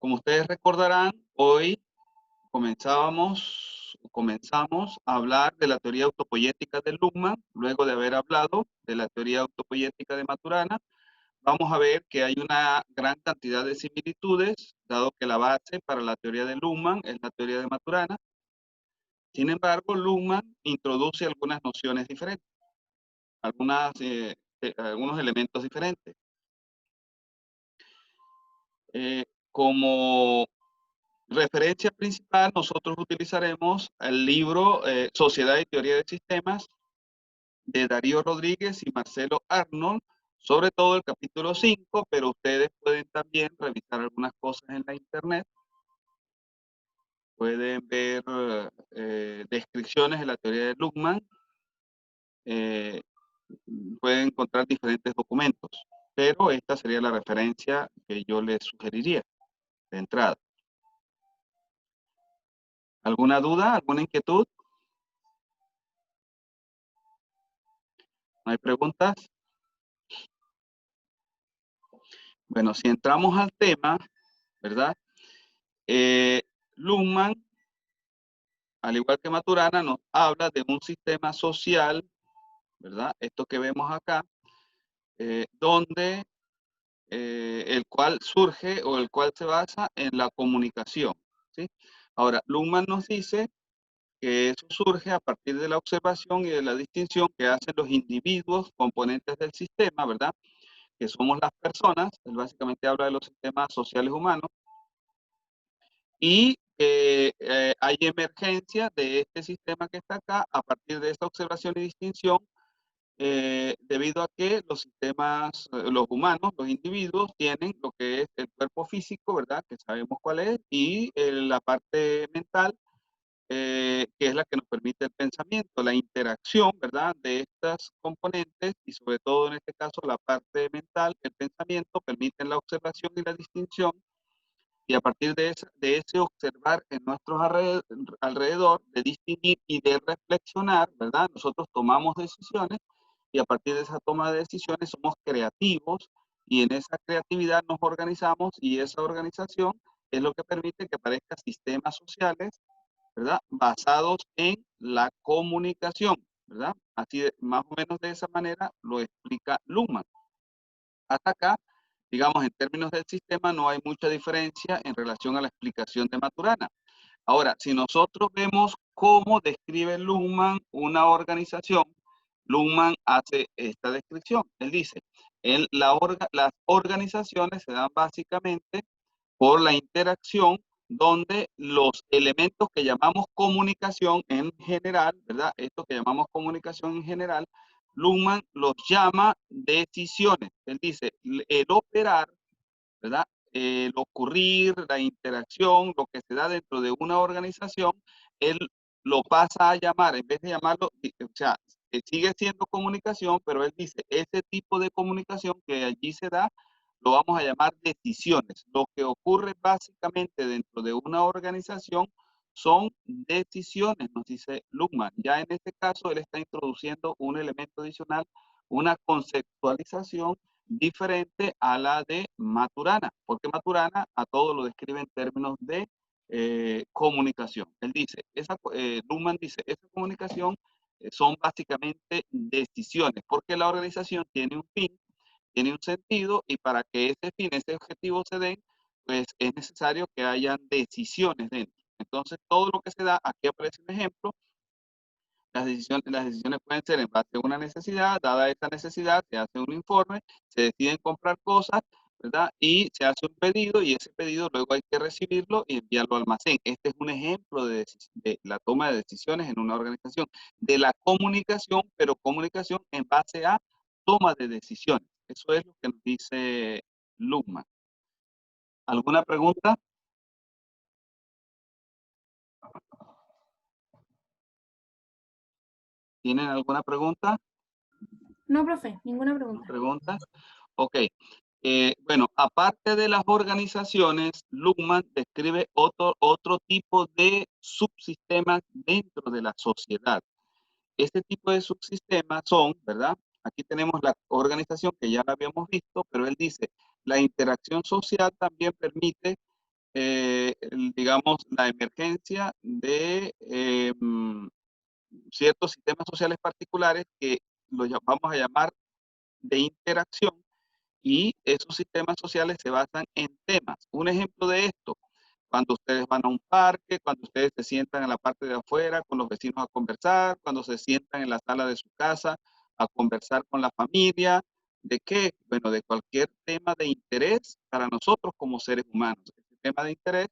Como ustedes recordarán, hoy comenzamos a hablar de la teoría autopoyética de Luhmann. Luego de haber hablado de la teoría autopoyética de Maturana, vamos a ver que hay una gran cantidad de similitudes, dado que la base para la teoría de Luhmann es la teoría de Maturana. Sin embargo, Luhmann introduce algunas nociones diferentes, algunos elementos diferentes. Como referencia principal, nosotros utilizaremos el libro Sociedad y Teoría de Sistemas de Darío Rodríguez y Marcelo Arnold, sobre todo el capítulo 5, pero ustedes pueden también revisar algunas cosas en la internet. Pueden ver descripciones de la teoría de Luhmann. Pueden encontrar diferentes documentos, pero esta sería la referencia que yo les sugeriría de entrada. ¿Alguna duda? ¿Alguna inquietud? ¿No hay preguntas? Bueno, si entramos al tema, ¿verdad? Luhmann, al igual que Maturana, nos habla de un sistema social, ¿verdad? Esto que vemos acá, donde el cual surge o el cual se basa en la comunicación, ¿sí? Ahora, Luhmann nos dice que eso surge a partir de la observación y de la distinción que hacen los individuos componentes del sistema, ¿verdad? Que somos las personas. Él básicamente habla de los sistemas sociales humanos. Y hay emergencia de este sistema que está acá a partir de esta observación y distinción, debido a que los sistemas, los humanos, los individuos, tienen lo que es el cuerpo físico, ¿verdad? Que sabemos cuál es, y la parte mental, que es la que nos permite el pensamiento, la interacción, ¿verdad? De estas componentes y sobre todo en este caso la parte mental, el pensamiento, permiten la observación y la distinción. Y a partir de ese observar en nuestros alrededor, de distinguir y de reflexionar, ¿verdad? Nosotros tomamos decisiones y a partir de esa toma de decisiones somos creativos y en esa creatividad nos organizamos y esa organización es lo que permite que aparezcan sistemas sociales, ¿verdad? Basados en la comunicación, ¿verdad? Así más o menos de esa manera lo explica Luhmann. Hasta acá, digamos, en términos del sistema no hay mucha diferencia en relación a la explicación de Maturana. Ahora, si nosotros vemos cómo describe Luhmann una organización, Luhmann hace esta descripción. Él dice, las organizaciones se dan básicamente por la interacción donde los elementos que llamamos comunicación en general, ¿verdad? Esto que llamamos comunicación en general, Luhmann los llama decisiones. Él dice, el operar, ¿verdad? El ocurrir, la interacción, lo que se da dentro de una organización, él lo pasa a llamar, en vez de llamarlo, o sea, sigue siendo comunicación, pero él dice, ese tipo de comunicación que allí se da, lo vamos a llamar decisiones. Lo que ocurre básicamente dentro de una organización son decisiones, nos dice Luhmann. Ya en este caso, él está introduciendo un elemento adicional, una conceptualización diferente a la de Maturana, porque Maturana a todo lo describe en términos de comunicación. Él dice, Luhmann dice, esa comunicación son básicamente decisiones, porque la organización tiene un fin, tiene un sentido, y para que ese fin, ese objetivo se den, pues es necesario que hayan decisiones dentro. Entonces, todo lo que se da, aquí aparece un ejemplo. Las decisiones pueden ser en base a una necesidad. Dada esa necesidad, se hace un informe, se deciden comprar cosas, ¿verdad? Y se hace un pedido, y ese pedido luego hay que recibirlo y enviarlo al almacén. Este es un ejemplo de la toma de decisiones en una organización, de la comunicación, pero comunicación en base a toma de decisiones. Eso es lo que nos dice Luhmann. ¿Alguna pregunta? ¿Tienen alguna pregunta? No, profe, ninguna pregunta. ¿Pregunta? Ok. Bueno, aparte de las organizaciones, Luhmann describe otro tipo de subsistemas dentro de la sociedad. Este tipo de subsistemas son, ¿verdad? Aquí tenemos la organización que ya la habíamos visto, pero él dice, la interacción social también permite digamos, la emergencia de ciertos sistemas sociales particulares que vamos a llamar de interacción, y esos sistemas sociales se basan en temas. Un ejemplo de esto: cuando ustedes van a un parque, cuando ustedes se sientan en la parte de afuera con los vecinos a conversar, cuando se sientan en la sala de su casa a conversar con la familia. ¿De qué? Bueno, de cualquier tema de interés para nosotros como seres humanos. Este tema de interés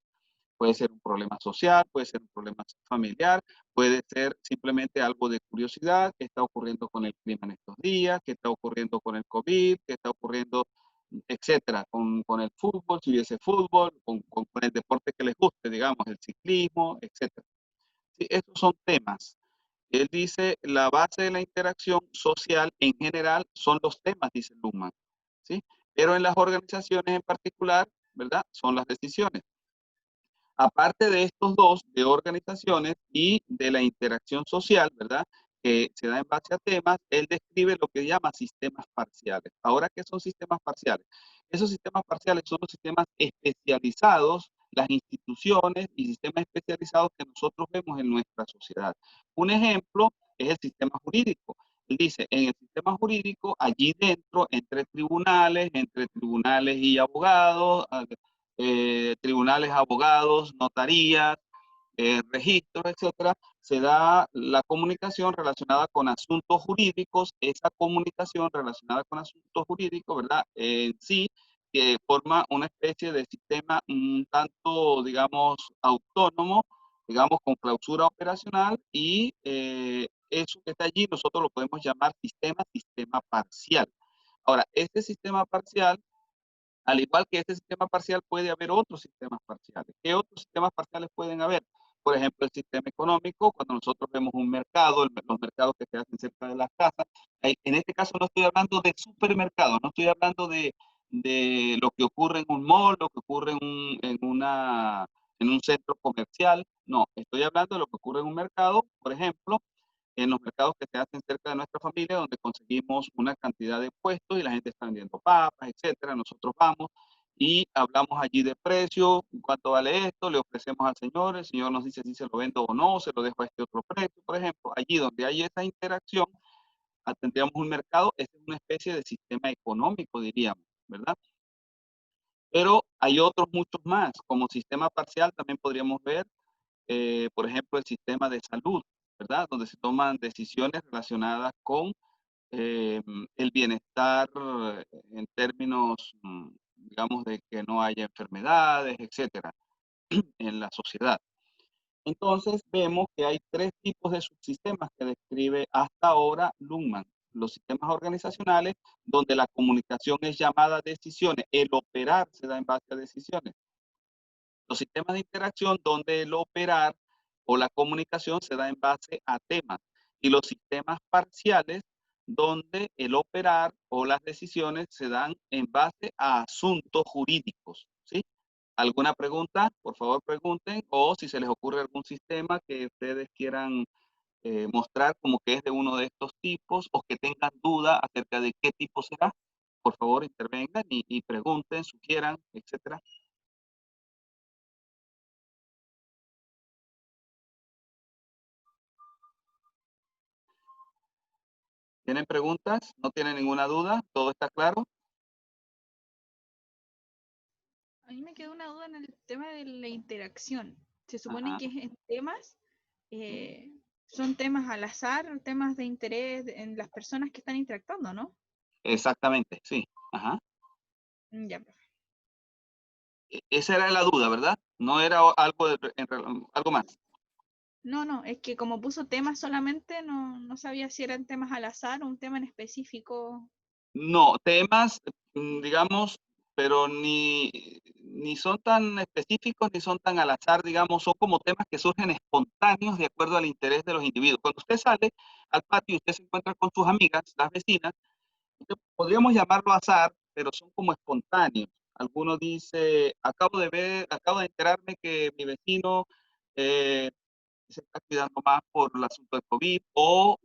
puede ser un problema social, puede ser un problema familiar, puede ser simplemente algo de curiosidad: qué está ocurriendo con el clima en estos días, qué está ocurriendo con el COVID, qué está ocurriendo, etcétera, con el fútbol, si hubiese fútbol, con el deporte que les guste, digamos, el ciclismo, etcétera. Sí, estos son temas. Él dice, la base de la interacción social en general son los temas, dice Luhmann, ¿sí? Pero en las organizaciones en particular, ¿verdad?, son las decisiones. Aparte de estos dos, de organizaciones y de la interacción social, ¿verdad?, que se da en base a temas, él describe lo que llama sistemas parciales. Ahora, ¿qué son sistemas parciales? Esos sistemas parciales son los sistemas especializados, las instituciones y sistemas especializados que nosotros vemos en nuestra sociedad. Un ejemplo es el sistema jurídico. Él dice, en el sistema jurídico, allí dentro, entre tribunales y abogados, tribunales, abogados, notarías, registros, etcétera, se da la comunicación relacionada con asuntos jurídicos. Esa comunicación relacionada con asuntos jurídicos, ¿verdad?, en sí, que forma una especie de sistema un tanto, digamos, autónomo, digamos, con clausura operacional, y eso que está allí nosotros lo podemos llamar sistema parcial. Ahora, este sistema parcial, al igual que este sistema parcial, puede haber otros sistemas parciales. ¿Qué otros sistemas parciales pueden haber? Por ejemplo, el sistema económico. Cuando nosotros vemos un mercado, los mercados que se hacen cerca de las casas, en este caso no estoy hablando de supermercados, no estoy hablando de lo que ocurre en un mall, lo que ocurre en un centro comercial. No, estoy hablando de lo que ocurre en un mercado, por ejemplo, en los mercados que se hacen cerca de nuestra familia, donde conseguimos una cantidad de puestos y la gente está vendiendo papas, etcétera. Nosotros vamos y hablamos allí de precio: cuánto vale esto, le ofrecemos al señor, el señor nos dice si se lo vendo o no, se lo dejo a este otro precio, por ejemplo. Allí donde hay esa interacción, tendríamos un mercado. Es una especie de sistema económico, diríamos, ¿verdad? Pero hay otros muchos más. Como sistema parcial también podríamos ver, por ejemplo, el sistema de salud, ¿verdad?, donde se toman decisiones relacionadas con el bienestar, en términos, digamos, de que no haya enfermedades, etcétera, en la sociedad. Entonces, vemos que hay tres tipos de subsistemas que describe hasta ahora Luhmann: los sistemas organizacionales, donde la comunicación es llamada decisiones, el operar se da en base a decisiones; los sistemas de interacción, donde el operar o la comunicación se da en base a temas; y los sistemas parciales, donde el operar o las decisiones se dan en base a asuntos jurídicos, ¿sí? ¿Alguna pregunta? Por favor, pregunten, o si se les ocurre algún sistema que ustedes quieran mostrar como que es de uno de estos tipos, o que tengan duda acerca de qué tipo será, por favor, intervengan y pregunten, sugieran, etcétera. ¿Tienen preguntas? ¿No tienen ninguna duda? ¿Todo está claro? A mí me quedó una duda en el tema de la interacción. Se supone Ajá, que en temas, eh, son temas al azar, temas de interés en las personas que están interactuando, ¿no? exactamente, sí. Ajá. Ya, profe. Esa era la duda, ¿verdad? No era algo, algo más. No, no, es que como puso temas solamente, no sabía si eran temas al azar o un tema en específico. No, temas, digamos, pero ni son tan específicos ni son tan al azar, digamos, son como temas que surgen espontáneos de acuerdo al interés de los individuos. Cuando usted sale al patio y usted se encuentra con sus amigas, las vecinas, podríamos llamarlo azar, pero son como espontáneos. Alguno dice, acabo de enterarme que mi vecino se está cuidando más por el asunto del COVID, o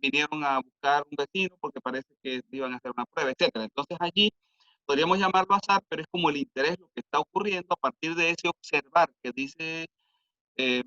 vinieron a buscar un vecino porque parece que iban a hacer una prueba, etcétera. Entonces allí podríamos llamarlo azar, pero es como el interés, lo que está ocurriendo a partir de ese observar que dice, de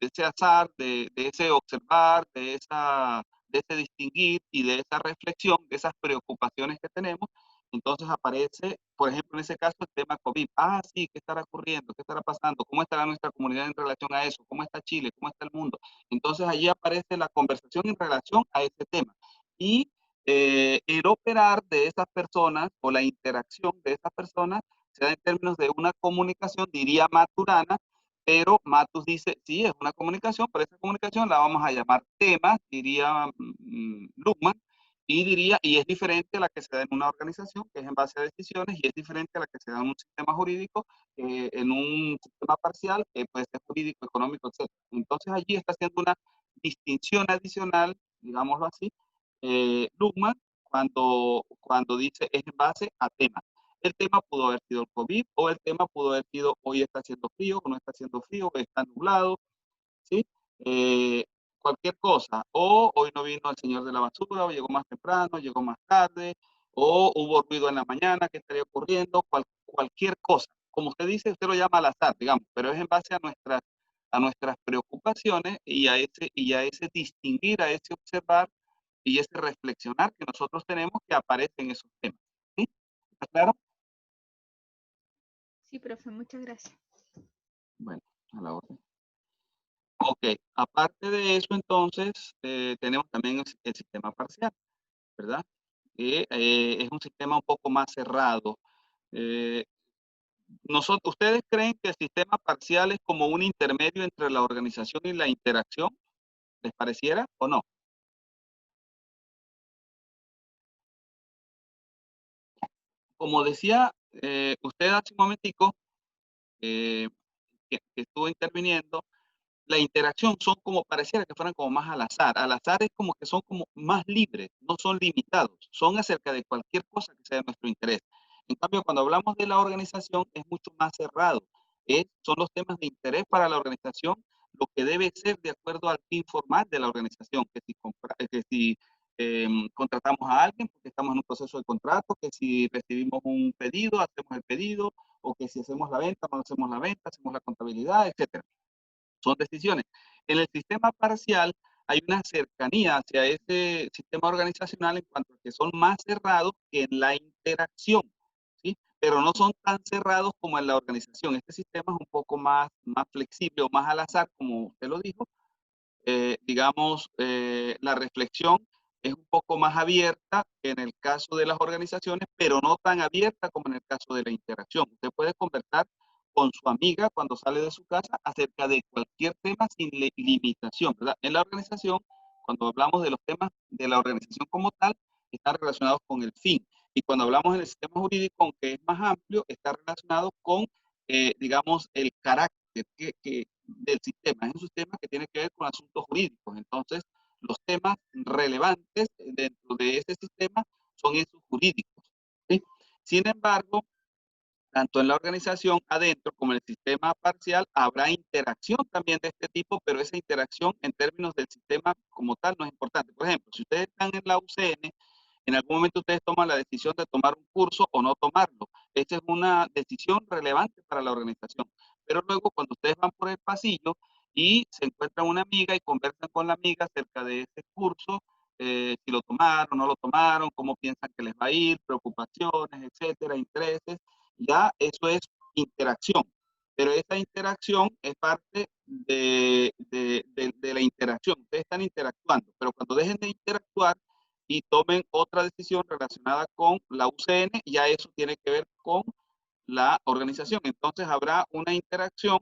ese azar, de ese observar, de ese distinguir y de esa reflexión, de esas preocupaciones que tenemos. Entonces aparece, por ejemplo, en ese caso, el tema COVID. Ah, sí, ¿qué estará ocurriendo? ¿Qué estará pasando? ¿Cómo estará nuestra comunidad en relación a eso? ¿Cómo está Chile? ¿Cómo está el mundo? Entonces allí aparece la conversación en relación a ese tema. Y el operar de esas personas o la interacción de esas personas se da en términos de una comunicación, diría Maturana, pero Matus dice, sí, es una comunicación, pero esa comunicación la vamos a llamar temas, diría Luhmann, y diría, y es diferente a la que se da en una organización, que es en base a decisiones, y es diferente a la que se da en un sistema jurídico, en un sistema parcial, que puede ser jurídico, económico, etc. Entonces allí está haciendo una distinción adicional, digámoslo así, Luhmann, cuando dice es en base a temas. El tema pudo haber sido el COVID o el tema pudo haber sido hoy está haciendo frío o no está haciendo frío, o está nublado, ¿sí? Eh, Cualquier cosa. O hoy no vino el señor de la basura, o llegó más temprano, llegó más tarde, o hubo ruido en la mañana, ¿qué estaría ocurriendo? Cualquier cosa. Como usted dice, usted lo llama al azar, digamos, pero es en base a nuestras preocupaciones y a ese distinguir, a ese observar y ese reflexionar que nosotros tenemos que aparece en esos temas. ¿Sí? ¿Está claro? Sí, profe, muchas gracias. Bueno, a la orden. Ok, aparte de eso, entonces, tenemos también el sistema parcial, ¿verdad? Que es un sistema un poco más cerrado. Eh, ¿Ustedes creen que el sistema parcial es como un intermedio entre la organización y la interacción? ¿Les pareciera o no? Como decía usted hace un momentico, que estuvo interviniendo, la interacción son como, pareciera que fueran como más al azar. Al azar es como que son como más libres, no son limitados, son acerca de cualquier cosa que sea de nuestro interés. En cambio, cuando hablamos de la organización es mucho más cerrado. Son los temas de interés para la organización, lo que debe ser de acuerdo al fin formal de la organización, que si contratamos a alguien porque estamos en un proceso de contrato, que si recibimos un pedido, hacemos el pedido, o que si hacemos la venta, no hacemos la venta, hacemos la contabilidad, etcétera. Son decisiones. En el sistema parcial hay una cercanía hacia ese sistema organizacional en cuanto a que son más cerrados que en la interacción, ¿sí? Pero no son tan cerrados como en la organización. Este sistema es un poco más flexible o más al azar, como usted lo dijo, digamos, la reflexión es un poco más abierta que en el caso de las organizaciones, pero no tan abierta como en el caso de la interacción. Usted puede conversar con su amiga cuando sale de su casa acerca de cualquier tema sin limitación, ¿verdad? En la organización, cuando hablamos de los temas de la organización como tal, están relacionados con el fin. Y cuando hablamos del sistema jurídico, aunque es más amplio, está relacionado con, digamos, el carácter del sistema. Es un sistema que tiene que ver con asuntos jurídicos. Entonces, los temas relevantes dentro de ese sistema son esos jurídicos, ¿sí? Sin embargo, tanto en la organización adentro como en el sistema parcial habrá interacción también de este tipo, pero esa interacción en términos del sistema como tal no es importante. Por ejemplo, si ustedes están en la UCN, en algún momento ustedes toman la decisión de tomar un curso o no tomarlo. Esa es una decisión relevante para la organización. Pero luego cuando ustedes van por el pasillo y se encuentran una amiga y conversan con la amiga acerca de ese curso, si lo tomaron, no lo tomaron, cómo piensan que les va a ir, preocupaciones, etcétera, intereses, ya eso es interacción. Pero esa interacción es parte de la interacción. Ustedes están interactuando, pero cuando dejen de interactuar, y tomen otra decisión relacionada con la UCN, ya eso tiene que ver con la organización. Entonces habrá una interacción,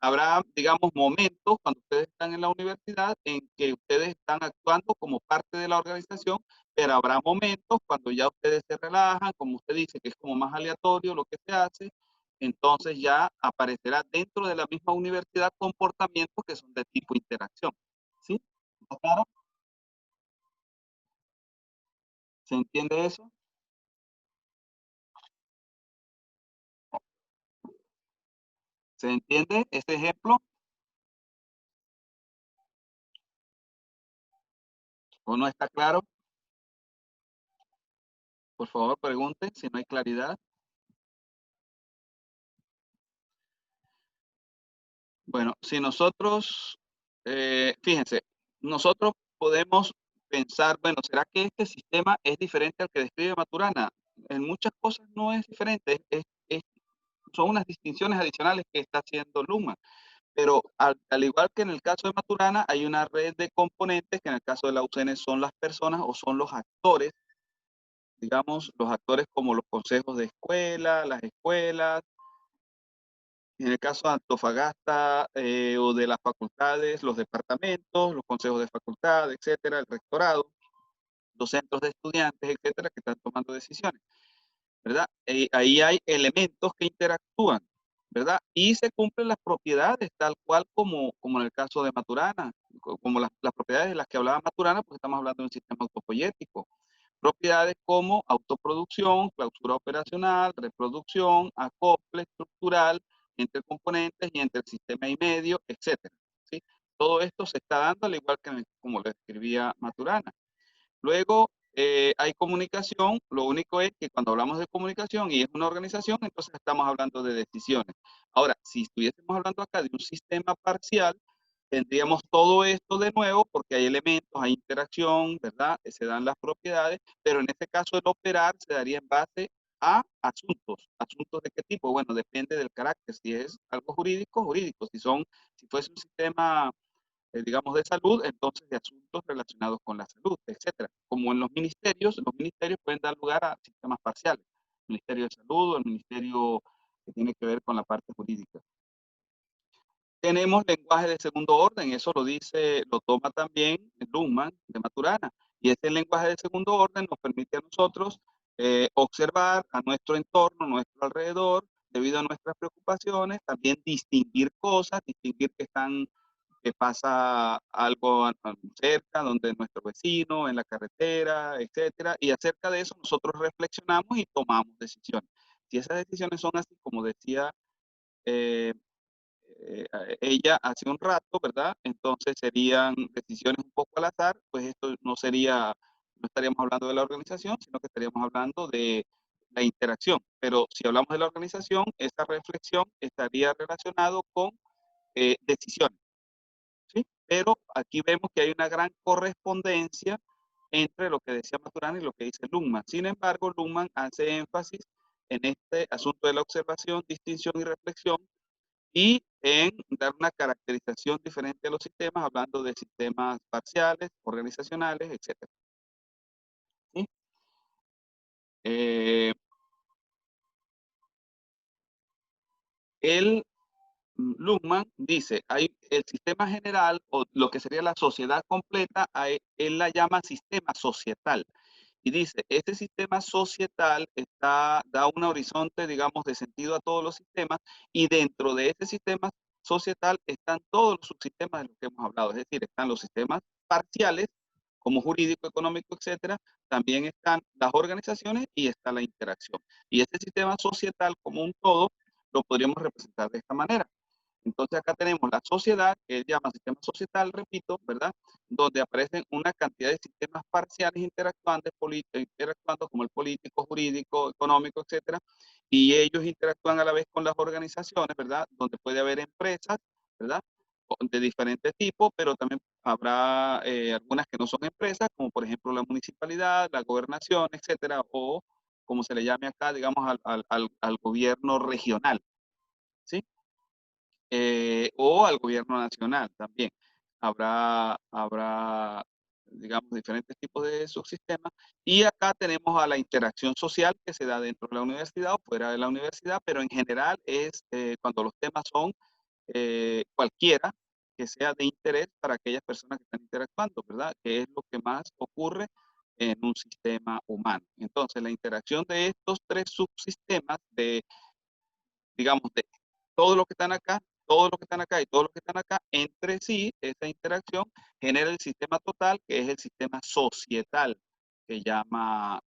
habrá, digamos, momentos cuando ustedes están en la universidad en que ustedes están actuando como parte de la organización, pero habrá momentos cuando ya ustedes se relajan, como usted dice, que es como más aleatorio lo que se hace, entonces ya aparecerá dentro de la misma universidad comportamientos que son de tipo interacción. ¿Sí? ¿Está claro? ¿Se entiende eso? ¿Se entiende este ejemplo o no está claro? Por favor, pregunten si no hay claridad. Bueno, si nosotros, fíjense, nosotros podemos pensar, bueno, ¿será que este sistema es diferente al que describe Maturana? En muchas cosas no es diferente, son unas distinciones adicionales que está haciendo Luhmann. Pero al igual que en el caso de Maturana, hay una red de componentes que en el caso de la UCN son las personas o son los actores, digamos, los actores como los consejos de escuela, las escuelas, en el caso de Antofagasta o de las facultades, los departamentos, los consejos de facultad, etcétera, el rectorado, los centros de estudiantes, etcétera, que están tomando decisiones, ¿verdad? Ahí hay elementos que interactúan, ¿verdad? Y se cumplen las propiedades tal cual como en el caso de Maturana, como las propiedades de las que hablaba Maturana, porque estamos hablando de un sistema autopoyético. Propiedades como autoproducción, clausura operacional, reproducción, acople estructural entre componentes y entre el sistema y medio, etcétera, ¿sí? Todo esto se está dando al igual que como lo describía Maturana. Luego hay comunicación, lo único es que cuando hablamos de comunicación y es una organización, entonces estamos hablando de decisiones. Ahora, si estuviésemos hablando acá de un sistema parcial, tendríamos todo esto de nuevo porque hay elementos, hay interacción, ¿verdad? Se dan las propiedades, pero en este caso el operar se daría en base a asuntos. ¿Asuntos de qué tipo? Bueno, depende del carácter. Si es algo jurídico, jurídico. Si fuese un sistema digamos, de salud, entonces de asuntos relacionados con la salud, etcétera. Como en los ministerios pueden dar lugar a sistemas parciales. El Ministerio de Salud o el ministerio que tiene que ver con la parte jurídica. Tenemos lenguaje de segundo orden, eso lo toma también Luhmann de Maturana. Y ese lenguaje de segundo orden nos permite a nosotros observar a nuestro entorno, nuestro alrededor, debido a nuestras preocupaciones, también distinguir cosas, distinguir que pasa algo cerca, donde nuestro vecino, en la carretera, etcétera, y acerca de eso nosotros reflexionamos y tomamos decisiones. Si esas decisiones son así, como decía eh, ella hace un rato, ¿verdad? Entonces serían decisiones un poco al azar, pues esto no estaríamos hablando de la organización, sino que estaríamos hablando de la interacción. Pero si hablamos de la organización, esa reflexión estaría relacionado con decisiones. ¿Sí? Pero aquí vemos que hay una gran correspondencia entre lo que decía Maturana y lo que dice Luhmann. Sin embargo, Luhmann hace énfasis en este asunto de la observación, distinción y reflexión y en dar una caracterización diferente a los sistemas, hablando de sistemas parciales, organizacionales, etc. ¿Sí? El Luhmann dice, hay el sistema general o lo que sería la sociedad completa, él la llama sistema societal. Y dice, este sistema societal da un horizonte, digamos, de sentido a todos los sistemas y dentro de este sistema societal están todos los subsistemas de los que hemos hablado. Es decir, están los sistemas parciales, como jurídico, económico, etcétera. También están las organizaciones y está la interacción. Y este sistema societal como un todo lo podríamos representar de esta manera. Entonces acá tenemos la sociedad, que él llama sistema societal, repito, ¿verdad? Donde aparecen una cantidad de sistemas parciales interactuando como el político, jurídico, económico, etcétera. Y ellos interactúan a la vez con las organizaciones, ¿verdad? Donde puede haber empresas, ¿verdad? De diferentes tipos, pero también habrá algunas que no son empresas, como por ejemplo la municipalidad, la gobernación, etcétera, o como se le llame acá, digamos, al gobierno regional, ¿sí? O al gobierno nacional también. Habrá, digamos, diferentes tipos de subsistemas. Y acá tenemos a la interacción social que se da dentro de la universidad o fuera de la universidad, pero en general es cuando los temas son cualquiera que sea de interés para aquellas personas que están interactuando, ¿verdad? Que es lo que más ocurre en un sistema humano. Entonces, la interacción de estos tres subsistemas digamos, de todos los que están acá, todos los que están acá y todos los que están acá, entre sí, esa interacción genera el sistema total, que es el sistema societal que llama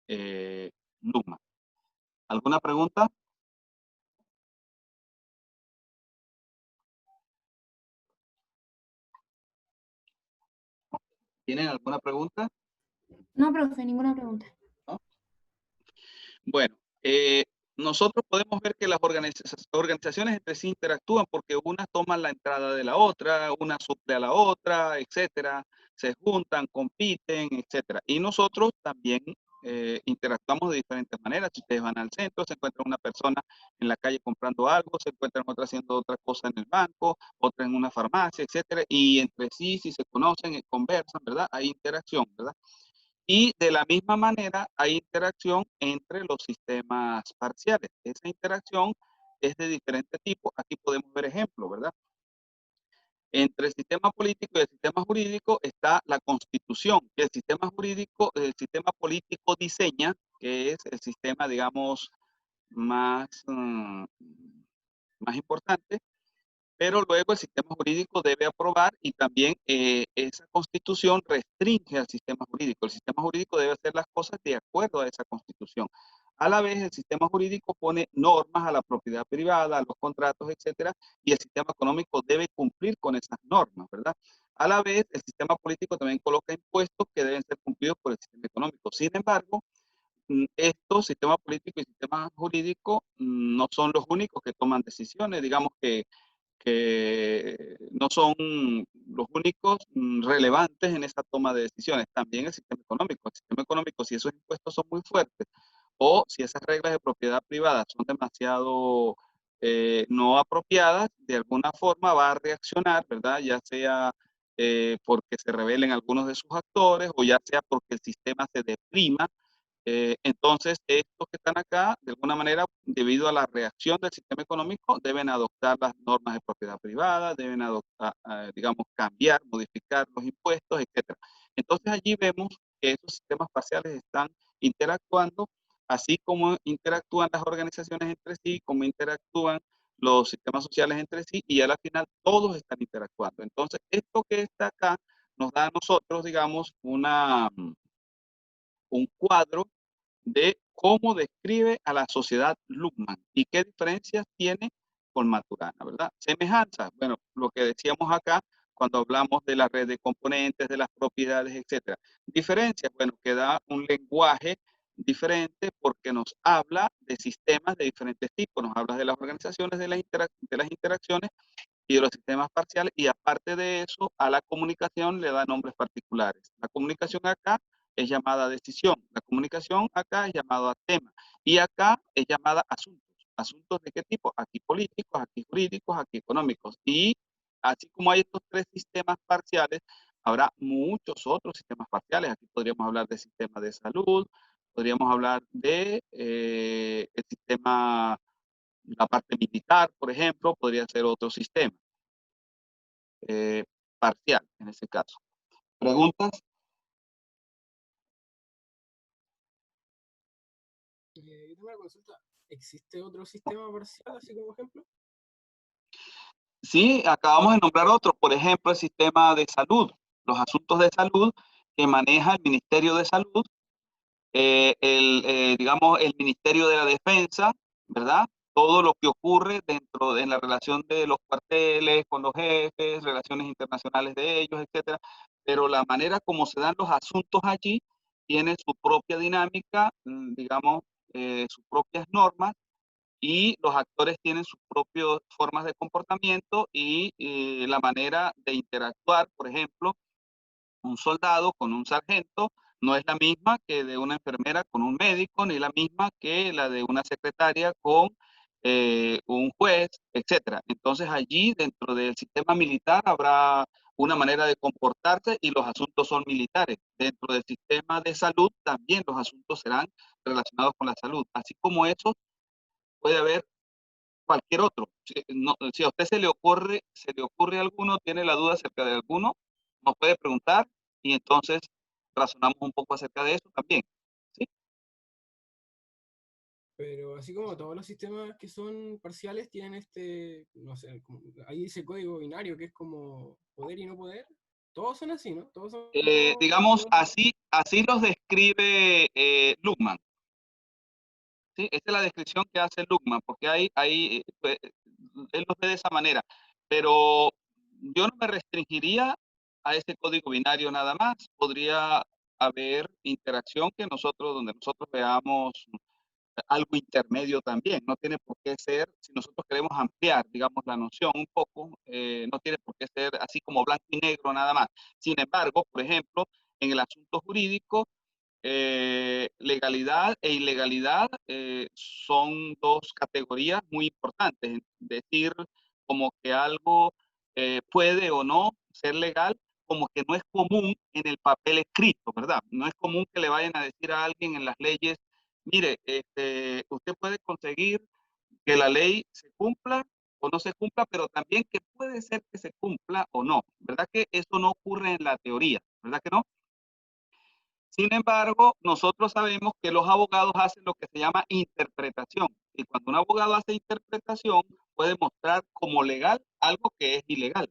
Luhmann. ¿Alguna pregunta? ¿Tienen alguna pregunta? No, profe, ninguna pregunta. ¿No? Bueno, nosotros podemos ver que las organizaciones entre sí interactúan porque unas toman la entrada de la otra, una suple a la otra, etcétera, se juntan, compiten, etcétera. Y nosotros también interactuamos de diferentes maneras. Si ustedes van al centro, se encuentran una persona en la calle comprando algo, se encuentran otra haciendo otra cosa en el banco, otra en una farmacia, etcétera, y entre sí, si se conocen, conversan, ¿verdad? Hay interacción, ¿verdad? Y de la misma manera hay interacción entre los sistemas parciales. Esa interacción es de diferente tipo. Aquí podemos ver ejemplos, ¿verdad? Entre el sistema político y el sistema jurídico está la Constitución, que el sistema político diseña, que es el sistema, digamos, más, más importante, pero luego el sistema jurídico debe aprobar y también esa constitución restringe al sistema jurídico. El sistema jurídico debe hacer las cosas de acuerdo a esa constitución. A la vez, el sistema jurídico pone normas a la propiedad privada, a los contratos, etcétera, y el sistema económico debe cumplir con esas normas, ¿verdad? A la vez, el sistema político también coloca impuestos que deben ser cumplidos por el sistema económico. Sin embargo, estos sistemas políticos y sistemas jurídicos no son los únicos que toman decisiones. Digamos que no son los únicos relevantes en esa toma de decisiones. También el sistema económico. El sistema económico, si esos impuestos son muy fuertes o si esas reglas de propiedad privada son demasiado no apropiadas, de alguna forma va a reaccionar, ¿verdad? Ya sea porque se rebelen algunos de sus actores o ya sea porque el sistema se deprima. Entonces, estos que están acá, de alguna manera, debido a la reacción del sistema económico, deben adoptar las normas de propiedad privada, deben adoptar, digamos, cambiar, modificar los impuestos, etcétera. Entonces, allí vemos que esos sistemas parciales están interactuando, así como interactúan las organizaciones entre sí, como interactúan los sistemas sociales entre sí, y a la final todos están interactuando. Entonces, esto que está acá nos da a nosotros, digamos, un cuadro de cómo describe a la sociedad Luhmann y qué diferencias tiene con Maturana, ¿verdad? Semejanzas, bueno, lo que decíamos acá cuando hablamos de la red de componentes, de las propiedades, etcétera. Diferencias, bueno, que da un lenguaje diferente porque nos habla de sistemas de diferentes tipos, nos habla de las organizaciones, de las interacciones y de los sistemas parciales, y aparte de eso, a la comunicación le da nombres particulares. La comunicación acá es llamada decisión, la comunicación acá es llamada tema, y acá es llamada asuntos. ¿Asuntos de qué tipo? Aquí políticos, aquí jurídicos, aquí económicos. Y así como hay estos tres sistemas parciales, habrá muchos otros sistemas parciales. Aquí podríamos hablar del sistema de salud, podríamos hablar de el sistema, la parte militar, por ejemplo, podría ser otro sistema parcial en ese caso. ¿Preguntas? Yo tengo una consulta. ¿Existe otro sistema parcial, así como ejemplo? Sí, acabamos de nombrar otro, por ejemplo, el sistema de salud, los asuntos de salud que maneja el Ministerio de Salud, digamos, el Ministerio de la Defensa, ¿verdad? Todo lo que ocurre dentro de la relación de los cuarteles con los jefes, relaciones internacionales de ellos, etcétera. Pero la manera como se dan los asuntos allí tiene su propia dinámica, digamos, sus propias normas, y los actores tienen sus propias formas de comportamiento y la manera de interactuar. Por ejemplo, un soldado con un sargento no es la misma que de una enfermera con un médico, ni la misma que la de una secretaria con un juez, etcétera. Entonces allí dentro del sistema militar habrá una manera de comportarse y los asuntos son militares. Dentro del sistema de salud también los asuntos serán relacionados con la salud. Así como eso, puede haber cualquier otro. Si a usted se le ocurre alguno, tiene la duda acerca de alguno, nos puede preguntar y entonces razonamos un poco acerca de eso también. ¿Sí? Pero así como todos los sistemas que son parciales tienen no sé, ahí dice código binario, que es como poder y no poder. Todos son así, ¿no? Todos son Digamos, dos. así los describe Luhmann. ¿Sí? Esta es la descripción que hace Luhmann, porque él los ve de esa manera. Pero yo no me restringiría a ese código binario nada más. Podría haber interacción donde nosotros veamos algo intermedio también. No tiene por qué ser, si nosotros queremos ampliar, digamos, la noción un poco, no tiene por qué ser así como blanco y negro nada más. Sin embargo, por ejemplo, en el asunto jurídico, legalidad e ilegalidad son dos categorías muy importantes. Es decir, como que algo puede o no ser legal, como que no es común en el papel escrito, ¿verdad? No es común que le vayan a decir a alguien en las leyes, mire, usted puede conseguir que la ley se cumpla o no se cumpla, pero también que puede ser que se cumpla o no. ¿Verdad que eso no ocurre en la teoría? ¿Verdad que no? Sin embargo, nosotros sabemos que los abogados hacen lo que se llama interpretación. Y cuando un abogado hace interpretación, puede mostrar como legal algo que es ilegal.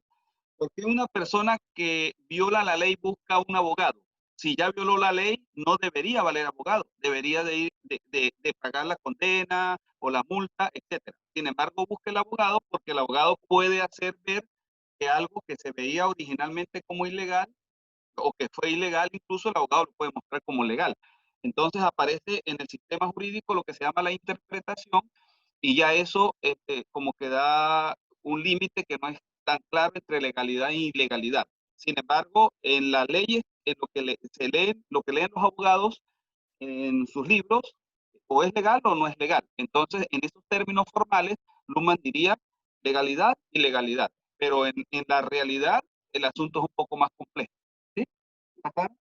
Porque una persona que viola la ley busca un abogado. Si ya violó la ley, no debería valer abogado. Debería de ir de pagar la condena o la multa, etcétera. Sin embargo, busca el abogado porque el abogado puede hacer ver que algo que se veía originalmente como ilegal o que fue ilegal, incluso el abogado lo puede mostrar como legal. Entonces aparece en el sistema jurídico lo que se llama la interpretación y ya eso como que da un límite que no es tan claro entre legalidad e ilegalidad. Sin embargo, en las leyes, en lo que se leen, lo que leen los abogados en sus libros, o es legal o no es legal. Entonces, en esos términos formales, Luhmann diría legalidad y legalidad. Pero en la realidad, el asunto es un poco más complejo. ¿Sí? ¿Está claro?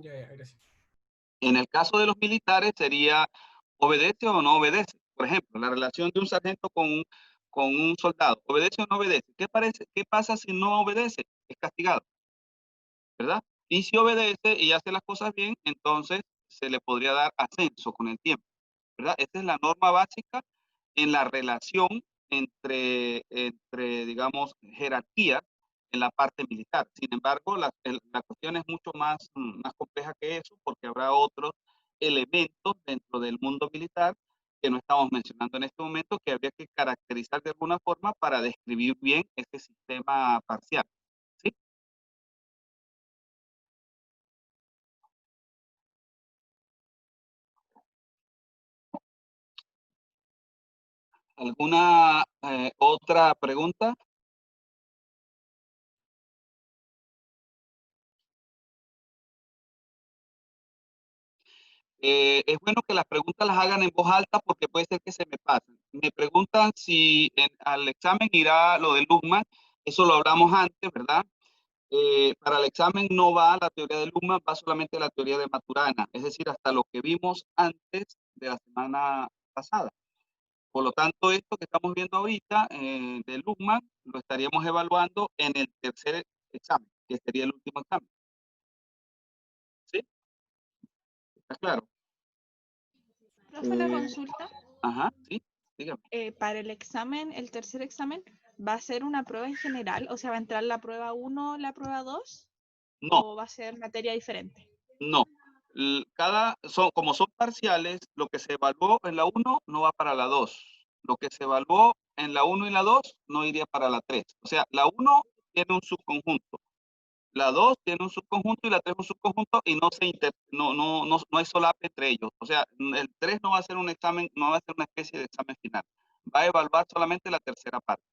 Ya, ya, gracias. En el caso de los militares sería obedece o no obedece. Por ejemplo, la relación de un sargento con un soldado, ¿obedece o no obedece? ¿Qué pasa si no obedece? Es castigado, ¿verdad? Y si obedece y hace las cosas bien, entonces se le podría dar ascenso con el tiempo, ¿verdad? Esa es la norma básica en la relación entre digamos, jerarquía en la parte militar. Sin embargo, la cuestión es mucho más compleja que eso, porque habrá otros elementos dentro del mundo militar que no estamos mencionando en este momento, que habría que caracterizar de alguna forma para describir bien este sistema parcial. ¿Sí? ¿Alguna otra pregunta? Es bueno que las preguntas las hagan en voz alta porque puede ser que se me pasen. Me preguntan si al examen irá lo de Luhmann, eso lo hablamos antes, ¿verdad? Para el examen no va la teoría de Luhmann, va solamente la teoría de Maturana, es decir, hasta lo que vimos antes de la semana pasada. Por lo tanto, esto que estamos viendo ahorita de Luhmann lo estaríamos evaluando en el tercer examen, que sería el último examen. ¿Sí? ¿Está claro? Profe, una consulta. Ajá, sí, dígame. Para el examen, el tercer examen, ¿va a ser una prueba en general? O sea, ¿va a entrar la prueba 1, la prueba 2? No, ¿O va a ser materia diferente? no. Como son parciales, lo que se evaluó en la 1 no va para la 2. Lo que se evaluó en la 1 y la 2 no iría para la 3. O sea, la 1 tiene un subconjunto, la 2 tiene un subconjunto y la 3 un subconjunto y no hay solape entre ellos. O sea, el 3 no va a ser un examen, no va a ser una especie de examen final. Va a evaluar solamente la tercera parte,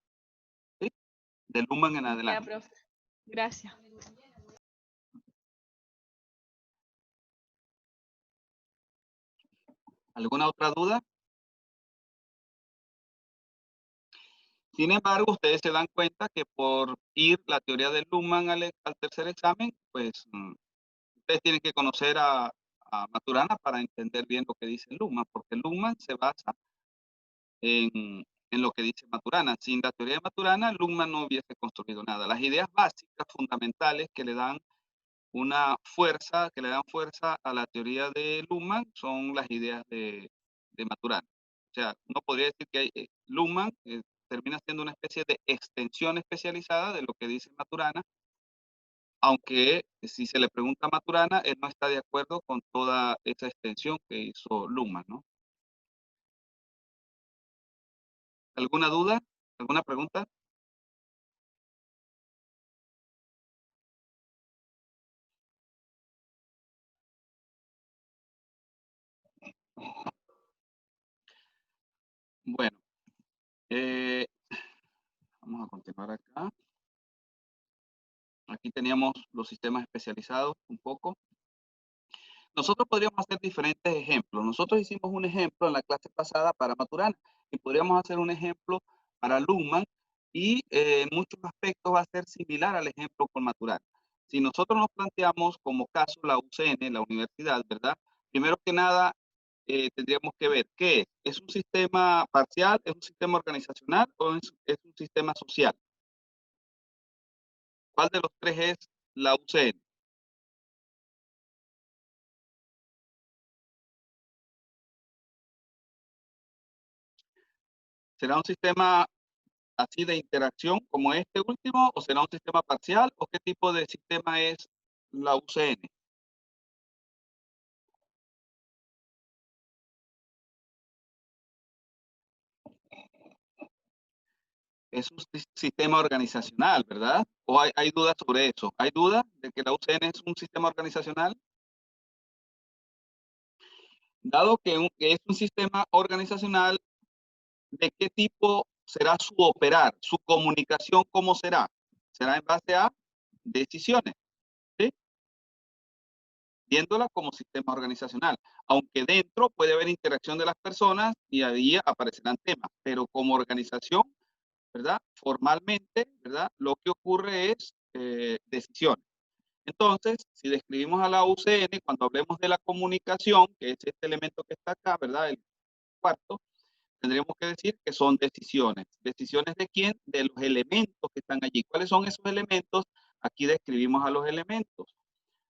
¿sí? Del Luhmann en Ya, adelante. profe. Gracias. ¿Alguna otra duda? Sin embargo, ustedes se dan cuenta que por ir la teoría de Luhmann al tercer examen, pues ustedes tienen que conocer a Maturana para entender bien lo que dice Luhmann, porque Luhmann se basa en lo que dice Maturana. Sin la teoría de Maturana, Luhmann no hubiese construido nada. Las ideas básicas, fundamentales, que le dan fuerza a la teoría de Luhmann son las ideas de Maturana. O sea, uno podría decir que Luhmann termina siendo una especie de extensión especializada de lo que dice Maturana, aunque si se le pregunta a Maturana, él no está de acuerdo con toda esa extensión que hizo Luhmann, ¿no? ¿Alguna duda? ¿Alguna pregunta? Bueno, vamos a continuar acá. Aquí teníamos los sistemas especializados un poco. Nosotros podríamos hacer diferentes ejemplos. Nosotros hicimos un ejemplo en la clase pasada para Maturana y podríamos hacer un ejemplo para Luhmann y en muchos aspectos va a ser similar al ejemplo con Maturana. Si nosotros nos planteamos como caso la UCN, la universidad, ¿verdad? Primero que nada, tendríamos que ver qué es. ¿Es un sistema parcial, es un sistema organizacional o es un sistema social? ¿Cuál de los tres es la UCN? ¿Será un sistema así de interacción como este último o será un sistema parcial o qué tipo de sistema es la UCN? Es un sistema organizacional, ¿verdad? ¿O hay dudas sobre eso? ¿Hay dudas de que la UCN es un sistema organizacional? Dado que es un sistema organizacional, ¿de qué tipo será su operar, su comunicación, cómo será? Será en base a decisiones, ¿sí? Viéndola como sistema organizacional, aunque dentro puede haber interacción de las personas y ahí aparecerán temas, pero como organización, ¿verdad? Formalmente, ¿verdad? Lo que ocurre es decisiones. Entonces, si describimos a la UCN, cuando hablemos de la comunicación, que es este elemento que está acá, ¿verdad? El cuarto, tendríamos que decir que son decisiones. ¿Decisiones de quién? De los elementos que están allí. ¿Cuáles son esos elementos? Aquí describimos a los elementos.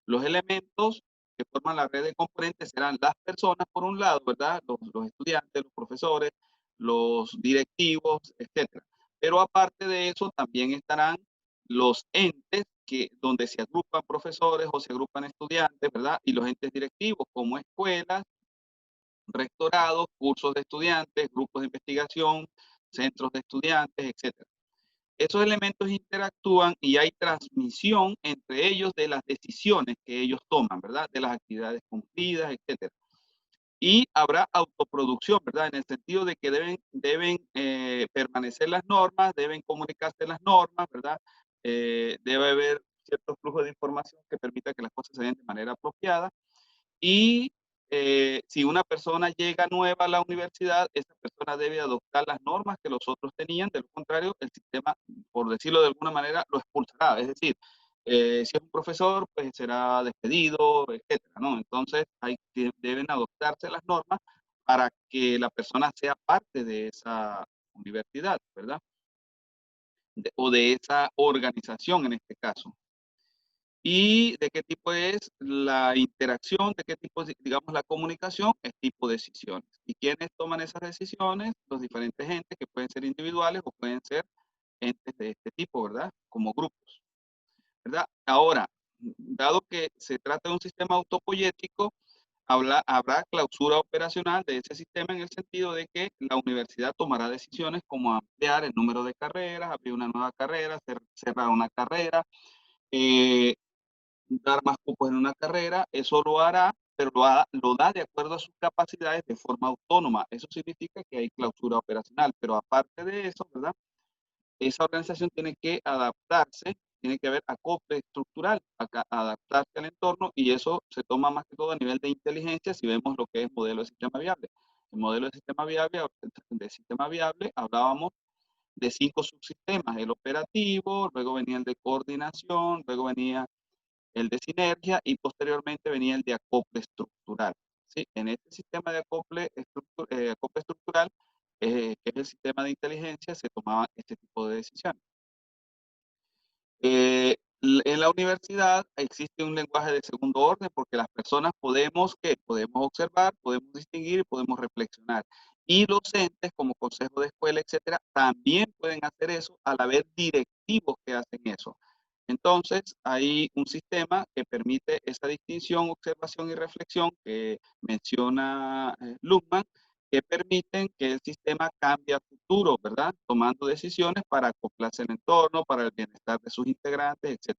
Los elementos que forman la red de componentes serán las personas, por un lado, ¿verdad? Los estudiantes, los profesores, los directivos, etcétera. Pero aparte de eso, también estarán los entes donde se agrupan profesores o se agrupan estudiantes, ¿verdad? Y los entes directivos, como escuelas, rectorados, cursos de estudiantes, grupos de investigación, centros de estudiantes, etcétera. Esos elementos interactúan y hay transmisión entre ellos de las decisiones que ellos toman, ¿verdad? De las actividades cumplidas, etcétera. Y habrá autoproducción, ¿verdad? En el sentido de que deben permanecer las normas, deben comunicarse las normas, ¿verdad? Debe haber cierto flujo de información que permita que las cosas se den de manera apropiada. Y si una persona llega nueva a la universidad, esa persona debe adoptar las normas que los otros tenían, de lo contrario, el sistema, por decirlo de alguna manera, lo expulsará. Es decir, si es un profesor, pues será despedido, etcétera, ¿no? Entonces, deben adoptarse las normas para que la persona sea parte de esa universidad, ¿verdad? O de esa organización en este caso. ¿Y de qué tipo es la interacción? ¿De qué tipo es, digamos, la comunicación? Es tipo decisiones. ¿Y quiénes toman esas decisiones? Los diferentes entes que pueden ser individuales o pueden ser entes de este tipo, ¿verdad? Como grupos, ¿verdad? Ahora, dado que se trata de un sistema autopoyético, habrá clausura operacional de ese sistema en el sentido de que la universidad tomará decisiones como ampliar el número de carreras, abrir una nueva carrera, cerrar una carrera, eh, dar más cupos en una carrera, eso lo hará, pero lo da de acuerdo a sus capacidades de forma autónoma. Eso significa que hay clausura operacional, pero aparte de eso, ¿verdad? Esa organización tiene que adaptarse, tiene que haber acople estructural, adaptarse al entorno y eso se toma más que todo a nivel de inteligencia si vemos lo que es modelo de sistema viable. El modelo de sistema viable hablábamos de 5 subsistemas, el operativo, luego venía el de coordinación, luego venía el de sinergia y posteriormente venía el de acople estructural. ¿Sí? En este sistema de acople estructural, que es el sistema de inteligencia, se tomaban este tipo de decisiones. En la universidad existe un lenguaje de segundo orden porque las personas podemos observar, podemos distinguir y podemos reflexionar. Y los entes como consejo de escuela, etcétera, también pueden hacer eso al haber directivos que hacen eso. Entonces, hay un sistema que permite esa distinción, observación y reflexión que menciona Luhmann, que permiten que el sistema cambie a futuro, ¿verdad? Tomando decisiones para acoplarse al entorno, para el bienestar de sus integrantes, etc.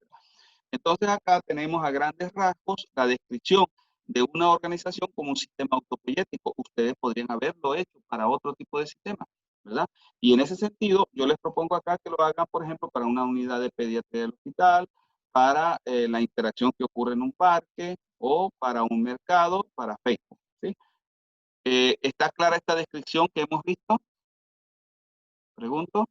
Entonces acá tenemos a grandes rasgos la descripción de una organización como un sistema autopoyético. Ustedes podrían haberlo hecho para otro tipo de sistema, ¿verdad? Y en ese sentido, yo les propongo acá que lo hagan, por ejemplo, para una unidad de pediatría del hospital, para la interacción que ocurre en un parque o para un mercado, para Facebook, ¿sí? ¿Está clara esta descripción que hemos visto? Pregunto.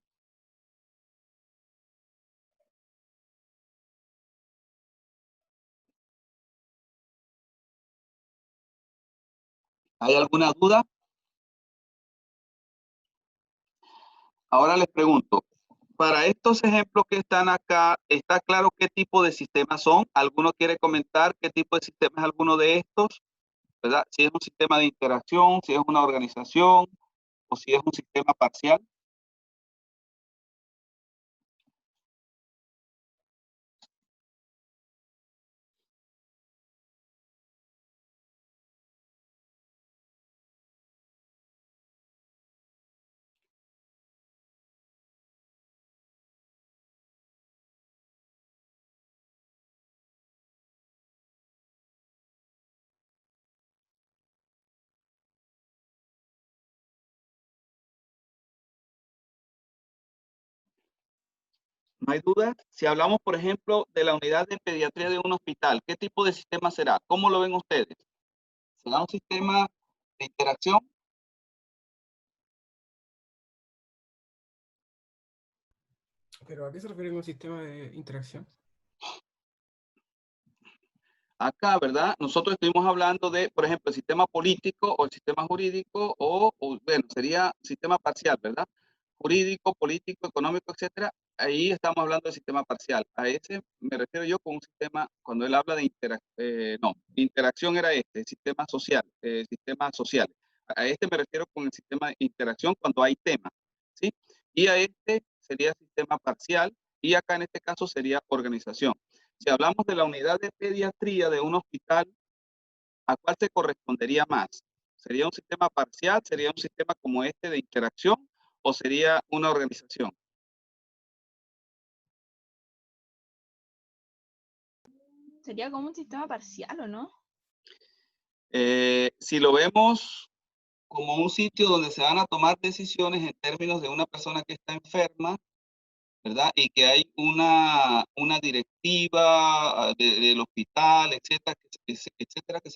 ¿Hay alguna duda? Ahora les pregunto, para estos ejemplos que están acá, ¿está claro qué tipo de sistemas son? ¿Alguno quiere comentar qué tipo de sistema es alguno de estos? ¿Verdad? Si es un sistema de interacción, si es una organización o si es un sistema parcial. No hay duda. Si hablamos, por ejemplo, de la unidad de pediatría de un hospital, ¿qué tipo de sistema será? ¿Cómo lo ven ustedes? ¿Será un sistema de interacción? ¿Pero a qué se refiere con un sistema de interacción? Acá, ¿verdad? Nosotros estuvimos hablando de, por ejemplo, el sistema político o el sistema jurídico bueno, sería sistema parcial, ¿verdad? Jurídico, político, económico, etcétera. Ahí estamos hablando del sistema parcial. A ese me refiero yo con un sistema, cuando él habla de interacción era sistema social, sistema social. A este me refiero con el sistema de interacción cuando hay tema, ¿sí? Y a este sería sistema parcial y acá en este caso sería organización. Si hablamos de la unidad de pediatría de un hospital, ¿a cuál se correspondería más? ¿Sería un sistema parcial? ¿Sería un sistema como este de interacción? ¿O sería una organización? Sería como un sistema parcial, ¿o no? Si lo vemos como un sitio donde se van a tomar decisiones en términos de una persona que está enferma, ¿verdad? Y que hay una directiva del hospital, etcétera, etcétera, que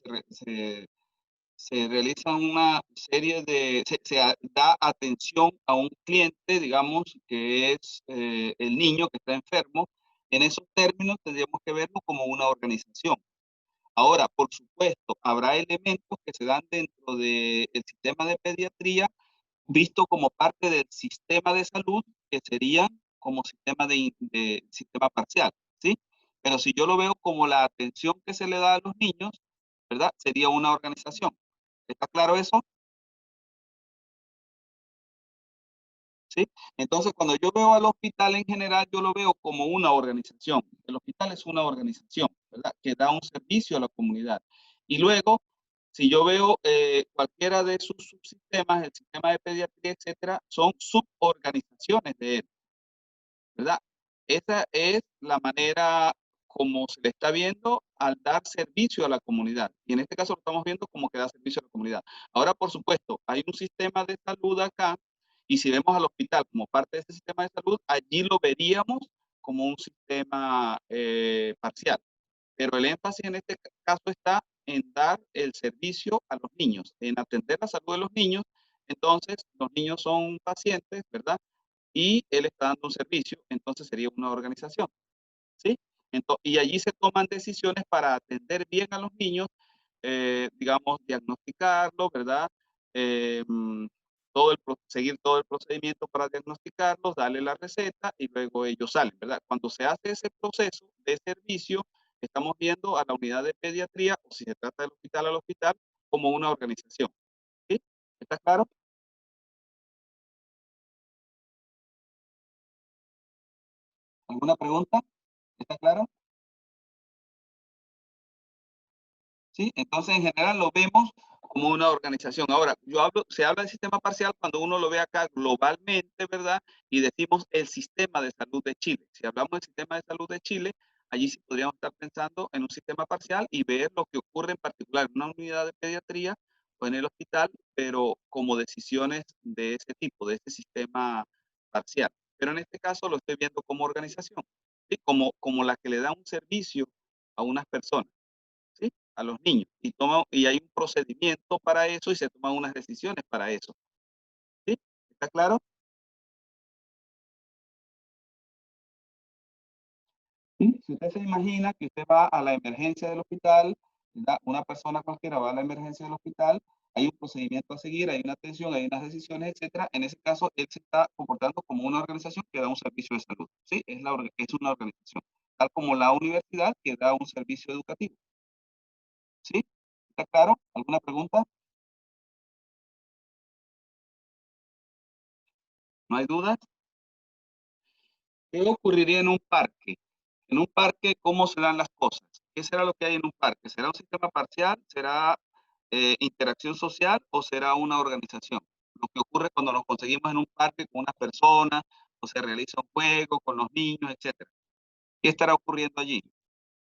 se realiza una serie se da atención a un cliente, digamos, que es el niño que está enfermo. En esos términos tendríamos que verlo como una organización. Ahora, por supuesto, habrá elementos que se dan dentro del sistema de pediatría visto como parte del sistema de salud, que sería como sistema parcial, ¿sí? Pero si yo lo veo como la atención que se le da a los niños, ¿verdad? Sería una organización. ¿Está claro eso? ¿Sí? Entonces, cuando yo veo al hospital en general, yo lo veo como una organización. El hospital es una organización, ¿verdad? Que da un servicio a la comunidad. Y luego, si yo veo cualquiera de sus subsistemas, el sistema de pediatría, etcétera, son suborganizaciones de él, ¿verdad? Esa es la manera como se le está viendo al dar servicio a la comunidad. Y en este caso lo estamos viendo como que da servicio a la comunidad. Ahora, por supuesto, hay un sistema de salud acá, y si vemos al hospital como parte de ese sistema de salud, allí lo veríamos como un sistema parcial. Pero el énfasis en este caso está en dar el servicio a los niños, en atender la salud de los niños. Entonces, los niños son pacientes, ¿verdad? Y él está dando un servicio, entonces sería una organización, ¿sí? Y allí se toman decisiones para atender bien a los niños, digamos, diagnosticarlos, ¿verdad? Eh, mm, seguir todo el procedimiento para diagnosticarlos, darle la receta y luego ellos salen, ¿verdad? Cuando se hace ese proceso de servicio, estamos viendo a la unidad de pediatría, o si se trata del hospital al hospital, como una organización, ¿sí? ¿Está claro? ¿Alguna pregunta? ¿Está claro? ¿Sí? Entonces, en general lo vemos como una organización. Ahora, se habla de sistema parcial cuando uno lo ve acá globalmente, ¿verdad? Y decimos el sistema de salud de Chile. Si hablamos del sistema de salud de Chile, allí sí podríamos estar pensando en un sistema parcial y ver lo que ocurre en particular en una unidad de pediatría o en el hospital, pero como decisiones de ese tipo, de este sistema parcial. Pero en este caso lo estoy viendo como organización, ¿sí? Como la que le da un servicio a unas personas, ¿sí? A los niños. Y hay un procedimiento para eso y se toman unas decisiones para eso. ¿Sí? ¿Está claro? ¿Sí? Si usted se imagina que usted va a la emergencia del hospital, ¿verdad? Una persona cualquiera va a la emergencia del hospital, hay un procedimiento a seguir, hay una atención, hay unas decisiones, etcétera. En ese caso, él se está comportando como una organización que da un servicio de salud, ¿sí? Es una organización, tal como la universidad que da un servicio educativo, ¿sí? ¿Está claro? ¿Alguna pregunta? ¿No hay dudas? ¿Qué ocurriría en un parque? En un parque, ¿cómo se dan las cosas? ¿Qué será lo que hay en un parque? ¿Será un sistema parcial? ¿Será interacción social o será una organización? Lo que ocurre cuando nos conseguimos en un parque con una persona o se realiza un juego con los niños, etcétera. ¿Qué estará ocurriendo allí?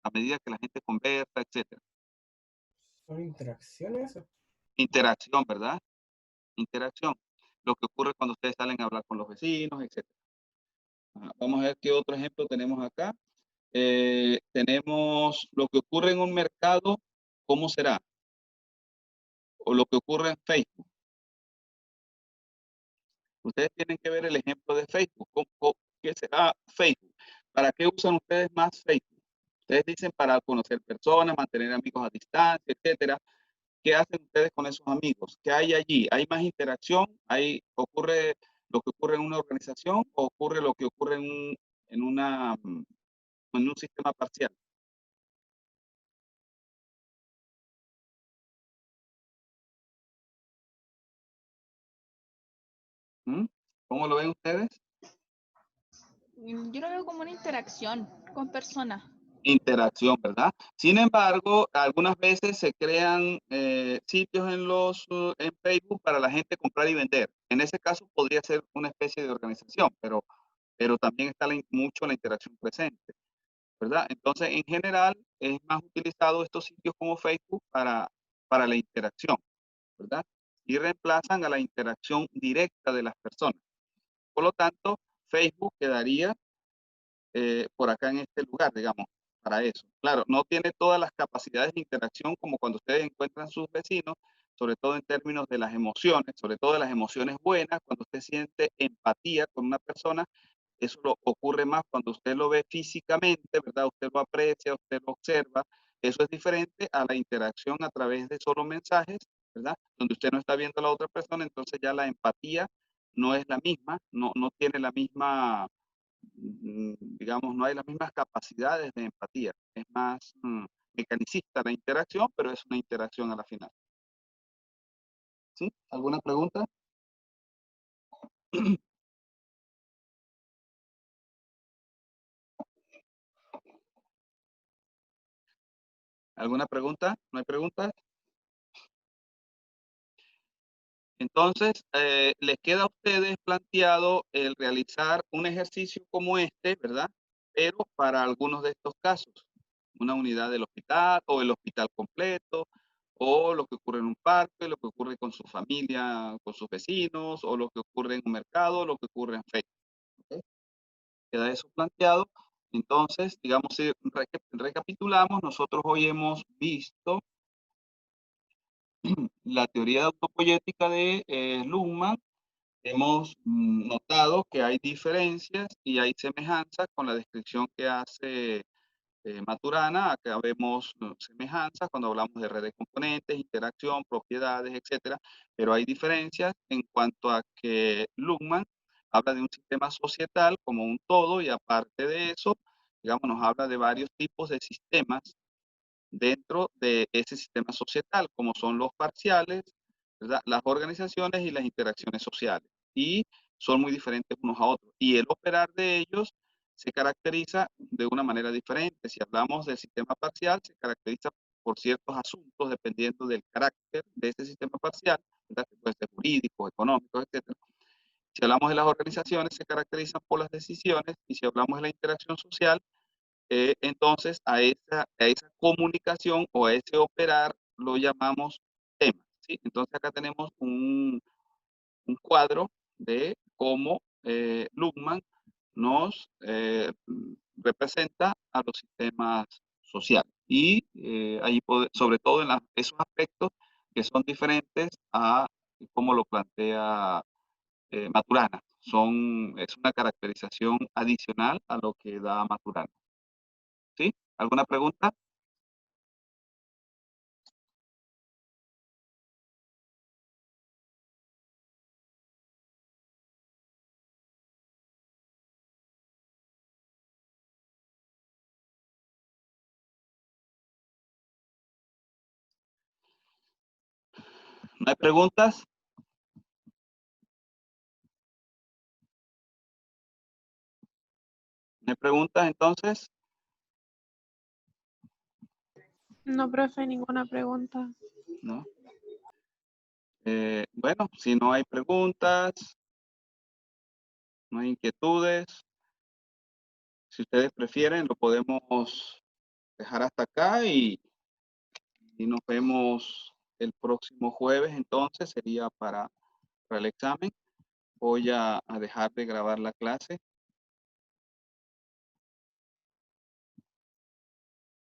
A medida que la gente conversa, etcétera. ¿Son interacciones? Interacción, ¿verdad? Interacción. Lo que ocurre cuando ustedes salen a hablar con los vecinos, etcétera. Vamos a ver qué otro ejemplo tenemos acá. Tenemos lo que ocurre en un mercado, ¿cómo será? O lo que ocurre en Facebook. Ustedes tienen que ver el ejemplo de Facebook. ¿Qué será Facebook? ¿Para qué usan ustedes más Facebook? Ustedes dicen para conocer personas, mantener amigos a distancia, etcétera. ¿Qué hacen ustedes con esos amigos? ¿Qué hay allí? ¿Hay más interacción? ¿Ocurre lo que ocurre en una organización o ocurre lo que ocurre en un sistema parcial? ¿Mm? ¿Cómo lo ven ustedes? Yo lo veo como una interacción con personas. Interacción, ¿verdad? Sin embargo, algunas veces se crean sitios en Facebook para la gente comprar y vender. En ese caso podría ser una especie de organización, pero también está mucho la interacción presente, ¿verdad? Entonces, en general, es más utilizado estos sitios como Facebook para la interacción, ¿verdad? Y reemplazan a la interacción directa de las personas. Por lo tanto, Facebook quedaría por acá en este lugar, digamos, para eso. Claro, no tiene todas las capacidades de interacción como cuando ustedes encuentran sus vecinos, sobre todo en términos de las emociones, sobre todo de las emociones buenas, cuando usted siente empatía con una persona, eso lo ocurre más cuando usted lo ve físicamente, ¿verdad? Usted lo aprecia, usted lo observa. Eso es diferente a la interacción a través de solo mensajes, ¿verdad? Donde usted no está viendo a la otra persona, entonces ya la empatía no es la misma, no tiene la misma digamos, no hay las mismas capacidades de empatía. Es más mecanicista la interacción, pero es una interacción a la final. ¿Sí? ¿Alguna pregunta? ¿Alguna pregunta? ¿No hay preguntas? Entonces, les queda a ustedes planteado el realizar un ejercicio como este, ¿verdad? Pero para algunos de estos casos, una unidad del hospital o el hospital completo, o lo que ocurre en un parque, lo que ocurre con su familia, con sus vecinos, o lo que ocurre en un mercado, lo que ocurre en Facebook. ¿Ok? Queda eso planteado. Entonces, digamos, si recapitulamos, nosotros hoy hemos visto la teoría de autopoyética de Luhmann. Hemos notado que hay diferencias y hay semejanzas con la descripción que hace Maturana. Acá vemos semejanzas cuando hablamos de red de componentes, interacción, propiedades, etcétera, pero hay diferencias en cuanto a que Luhmann habla de un sistema societal como un todo y aparte de eso, digamos, nos habla de varios tipos de sistemas dentro de ese sistema societal, como son los parciales, ¿verdad? Las organizaciones y las interacciones sociales. Y son muy diferentes unos a otros. Y el operar de ellos se caracteriza de una manera diferente. Si hablamos del sistema parcial, se caracteriza por ciertos asuntos dependiendo del carácter de ese sistema parcial, ¿verdad? Que puede ser jurídico, económico, etc. Si hablamos de las organizaciones, se caracterizan por las decisiones. Y si hablamos de la interacción social, entonces a esa comunicación o a ese operar lo llamamos tema, ¿sí? Entonces acá tenemos un cuadro de cómo Luhmann nos representa a los sistemas sociales. Y ahí sobre todo en esos aspectos que son diferentes a cómo lo plantea Maturana. Es una caracterización adicional a lo que da Maturana. ¿Sí? ¿Alguna pregunta? ¿No hay preguntas? ¿No hay preguntas entonces? No, profe, ninguna pregunta. ¿No? Bueno, si no hay preguntas, no hay inquietudes, si ustedes prefieren, lo podemos dejar hasta acá y nos vemos el próximo jueves. Entonces sería para el examen. Voy a dejar de grabar la clase.